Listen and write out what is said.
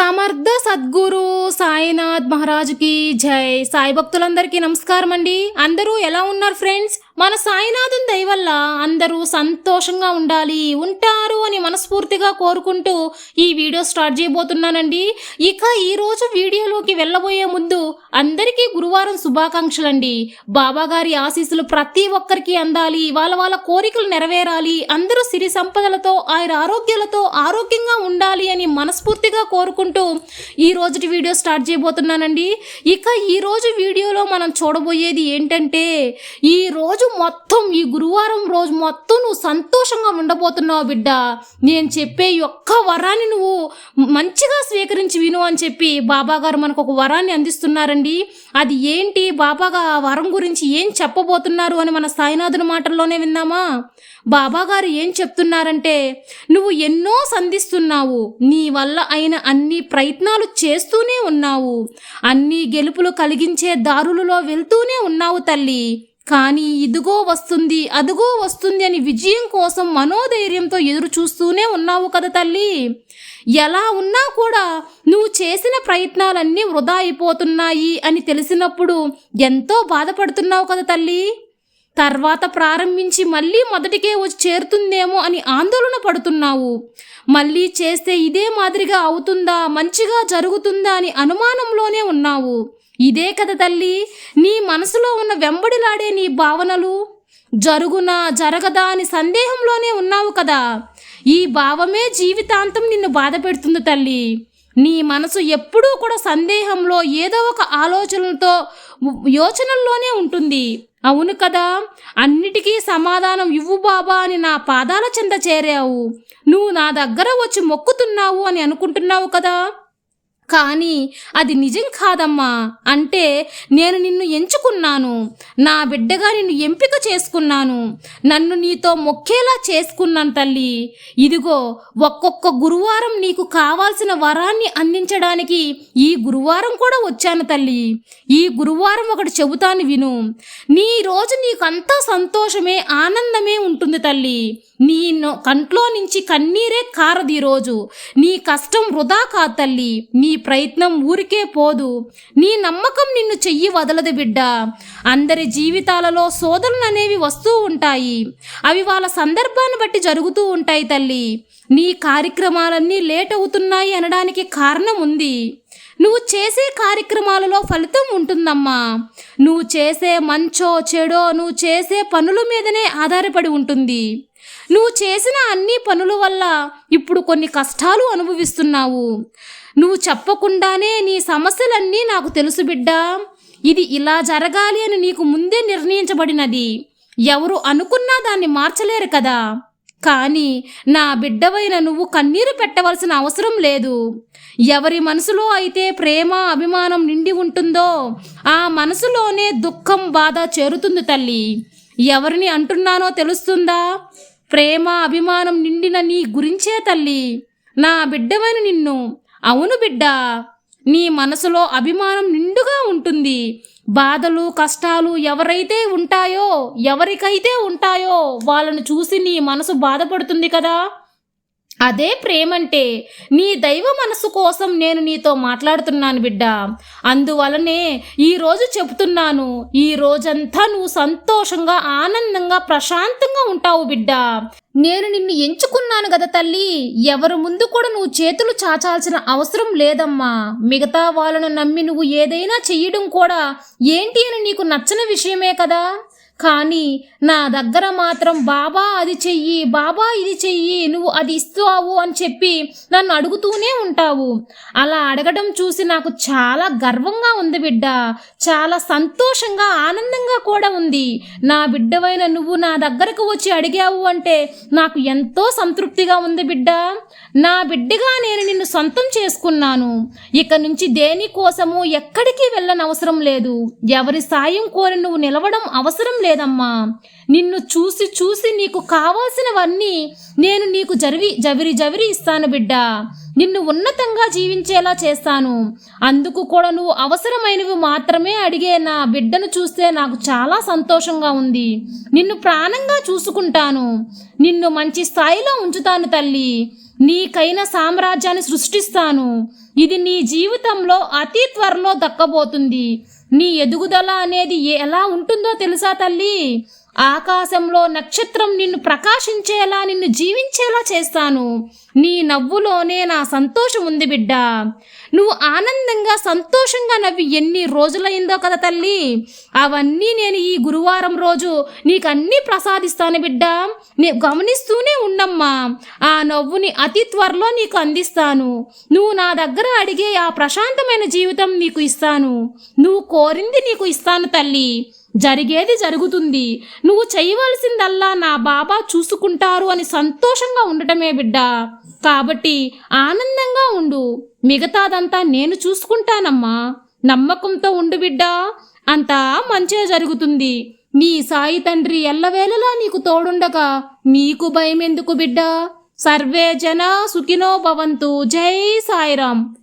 సమర్థ సద్గురు సాయినాథ్ మహారాజుకి జై. సాయి భక్తులందరికీ నమస్కారం అండి. అందరూ ఎలా ఉన్నారు ఫ్రెండ్స్? మన సాయినాథుని దయ వల్ల అందరూ సంతోషంగా ఉంటారు అని మనస్ఫూర్తిగా కోరుకుంటూ ఈ వీడియో స్టార్ట్ చేయబోతున్నానండి. ఇక ఈరోజు వీడియోలోకి వెళ్ళబోయే ముందు అందరికీ గురువారం శుభాకాంక్షలండి. బాబా గారి ఆశీస్సులు ప్రతి ఒక్కరికి అందాలి, వాళ్ళ కోరికలు నెరవేరాలి, అందరూ సిరి సంపదలతో ఆరోగ్యాలతో ఆరోగ్యంగా ఉండాలి అని మనస్ఫూర్తిగా కోరుకుంటూ ఈ రోజుటి వీడియో స్టార్ట్ చేయబోతున్నానండి. ఇక ఈ రోజు వీడియోలో మనం చూడబోయేది ఏంటంటే, ఈ గురువారం రోజు మొత్తం నువ్వు సంతోషంగా ఉండబోతున్నావు బిడ్డ. నేను చెప్పే ఒక్క వరాన్ని నువ్వు మంచిగా స్వీకరించి విను అని చెప్పి బాబా గారు మనకు ఒక వరాన్ని అందిస్తున్నారండి. అది ఏంటి, బాబాగా ఆ వరం గురించి ఏం చెప్పబోతున్నారు అని మన సాయినాథుని మాటల్లోనే విందామా. బాబా గారు ఏం చెప్తున్నారంటే, నువ్వు ఎన్నో సంధిస్తున్నావు, నీ వల్ల అయిన అన్ని ప్రయత్నాలు చేస్తూనే ఉన్నావు, అన్ని గెలుపులు కలిగించే దారులలో వెళ్తూనే ఉన్నావు తల్లి. కానీ ఇదిగో వస్తుంది అదిగో వస్తుంది అని విజయం కోసం మనోధైర్యంతో ఎదురు చూస్తూనే ఉన్నావు కదా తల్లి. ఎలా ఉన్నా కూడా నువ్వు చేసిన ప్రయత్నాలన్నీ వృధా అయిపోతున్నాయి అని తెలిసినప్పుడు ఎంతో బాధపడుతున్నావు కదా తల్లి. తర్వాత ప్రారంభించి మళ్ళీ మొదటికే వచ్చి చేరుతుందేమో అని ఆందోళన పడుతున్నావు. మళ్ళీ చేస్తే ఇదే మాదిరిగా అవుతుందా, మంచిగా జరుగుతుందా అని అనుమానంలోనే ఉన్నావు. ఇదే కదా తల్లి నీ మనసులో ఉన్న వెంబడిలాడే నీ భావనలు. జరుగునా జరగదా అని సందేహంలోనే ఉన్నావు కదా. ఈ భావమే జీవితాంతం నిన్ను బాధ పెడుతుంది తల్లి. నీ మనసు ఎప్పుడూ కూడా సందేహంలో, ఏదో ఒక ఆలోచనలతో యోచనల్లోనే ఉంటుంది. అవును కదా, అన్నిటికీ సమాధానం ఇవ్వు బాబా అని నా పాదాల చెంత చేరావు. నువ్వు నా దగ్గర వచ్చి మొక్కుతున్నావు అని అనుకుంటున్నావు కదా. కానీ అది నిజం కాదమ్మా. అంటే నేను నిన్ను ఎంచుకున్నాను, నా బిడ్డగా నిన్ను ఎంపిక చేసుకున్నాను, నన్ను నీతో మొక్కేలా చేసుకున్నాను తల్లి. ఇదిగో ఒక్కొక్క గురువారం నీకు కావాల్సిన వరాన్ని అందించడానికి ఈ గురువారం కూడా వచ్చాను తల్లి. ఈ గురువారం ఒకటి చెబుతాను విను. నీ రోజు నీకంతా సంతోషమే, ఆనందమే ఉంటుంది తల్లి. నీ కంట్లో నుంచి కన్నీరే కారది ఈరోజు. నీ కష్టం వృధా కాదు తల్లి, నీ ప్రయత్నం ఊరికే పోదు, నీ నమ్మకం నిన్ను చెయ్యి వదలదు బిడ్డ. అందరి జీవితాలలో శోధనలు అనేవి వస్తూ ఉంటాయి, అవి వాళ్ళ సందర్భాన్ని బట్టి జరుగుతూ ఉంటాయి తల్లి. నీ కార్యక్రమాలన్నీ లేట్ అవుతున్నాయి అనడానికి కారణం ఉంది. నువ్వు చేసే కార్యక్రమాలలో ఫలితం ఉంటుందమ్మా. నువ్వు చేసే మంచో చెడో నువ్వు చేసే పనుల మీదనే ఆధారపడి ఉంటుంది. నువ్వు చేసిన అన్ని పనుల వల్ల ఇప్పుడు కొన్ని కష్టాలు అనుభవిస్తున్నావు. నువ్వు చెప్పకుండానే నీ సమస్యలన్నీ నాకు తెలుసు బిడ్డ. ఇది ఇలా జరగాలి అని నీకు ముందే నిర్ణయించబడినది. ఎవరు అనుకున్నా దాన్ని మార్చలేరు కదా. కానీ నా బిడ్డవైన నువ్వు కన్నీరు పెట్టవలసిన అవసరం లేదు. ఎవరి మనసులో అయితే ప్రేమ అభిమానం నిండి ఉంటుందో ఆ మనసులోనే దుఃఖం బాధ చేరుతుంది తల్లి. ఎవరిని అంటున్నానో తెలుస్తుందా? ప్రేమ అభిమానం నిండిన నీ గురించే తల్లి, నా బిడ్డవైన నిన్ను. అవును బిడ్డ, నీ మనసులో అభిమానం నిండుగా ఉంటుంది. బాధలు కష్టాలు ఎవరికైతే ఉంటాయో వాళ్ళను చూసి నీ మనసు బాధపడుతుంది కదా. అదే ప్రేమంటే. నీ దైవ మనసు కోసం నేను నీతో మాట్లాడుతున్నాను బిడ్డ. అందువలనే ఈరోజు చెబుతున్నాను, ఈ రోజంతా నువ్వు సంతోషంగా ఆనందంగా ప్రశాంతంగా ఉంటావు బిడ్డ. నేను నిన్ను ఎంచుకున్నాను కదా తల్లి. ఎవరు ముందు కూడా నువ్వు చేతులు చాచాల్సిన అవసరం లేదమ్మా. మిగతా వాళ్ళను నమ్మి నువ్వు ఏదైనా చెయ్యడం కూడా ఏంటి అని నీకు నచ్చని విషయమే కదా. కానీ నా దగ్గర మాత్రం బాబా అది చెయ్యి, బాబా ఇది చెయ్యి, నువ్వు అది ఇస్తావు అని చెప్పి నన్ను అడుగుతూనే ఉంటావు. అలా అడగడం చూసి నాకు చాలా గర్వంగా ఉంది బిడ్డ. చాలా సంతోషంగా ఆనందంగా కూడా ఉంది. నా బిడ్డవైన నువ్వు నా దగ్గరకు వచ్చి అడిగావు అంటే నాకు ఎంతో సంతృప్తిగా ఉంది బిడ్డ. నా బిడ్డగా నేను నిన్ను సొంతం చేసుకున్నాను. ఇక నుంచి దేనికోసము ఎక్కడికి వెళ్ళనవసరం లేదు. ఎవరి సాయం కోరి నువ్వు నిలవడం అవసరం లేదమ్మా. నిన్ను చూసి నీకు కావాల్సినవన్నీ నేను నీకు జవిరి ఇస్తాను బిడ్డ. నిన్ను ఉన్నతంగా జీవించేలా చేస్తాను. అందుకు కూడా నువ్వు అవసరమైనవి మాత్రమే అడిగే నా బిడ్డను చూస్తే నాకు చాలా సంతోషంగా ఉంది. నిన్ను ప్రాణంగా చూసుకుంటాను, నిన్ను మంచి స్థాయిలో ఉంచుతాను తల్లి. నీకైన సామ్రాజ్యాన్ని సృష్టిస్తాను. ఇది నీ జీవితంలో అతి త్వరలో దక్కబోతుంది. నీ ఎదుగుదల అనేది ఎలా ఉంటుందో తెలుసా తల్లి? ఆకాశంలో నక్షత్రం నిన్ను ప్రకాశించేలా, నిన్ను జీవించేలా చేస్తాను. నీ నవ్వులోనే నా సంతోషం ఉంది బిడ్డ. నువ్వు ఆనందంగా సంతోషంగా నవ్వి ఎన్ని రోజులైందో కదా తల్లి. అవన్నీ నేను ఈ గురువారం రోజు నీకు అన్నీ ప్రసాదిస్తాను బిడ్డ. నేను గమనిస్తూనే ఉండమ్మా. ఆ నవ్వుని అతి త్వరలో నీకు అందిస్తాను. నువ్వు నా దగ్గర అడిగే ఆ ప్రశాంతమైన జీవితం నీకు ఇస్తాను. నువ్వు కోరింది నీకు ఇస్తాను తల్లి. జరిగేది జరుగుతుంది. నువ్వు చేయవలసిందల్లా నా బాబా చూసుకుంటారు అని సంతోషంగా ఉండటమే బిడ్డ. కాబట్టి ఆనందంగా ఉండు. మిగతాదంతా నేను చూసుకుంటానమ్మా. నమ్మకంతో ఉండు బిడ్డ. అంతా మంచిగా జరుగుతుంది. నీ సాయి తండ్రి ఎల్లవేళలా నీకు తోడుండగా నీకు భయం ఎందుకు బిడ్డ? సర్వే జన సుఖినో భవంతు. జై సాయిరాం.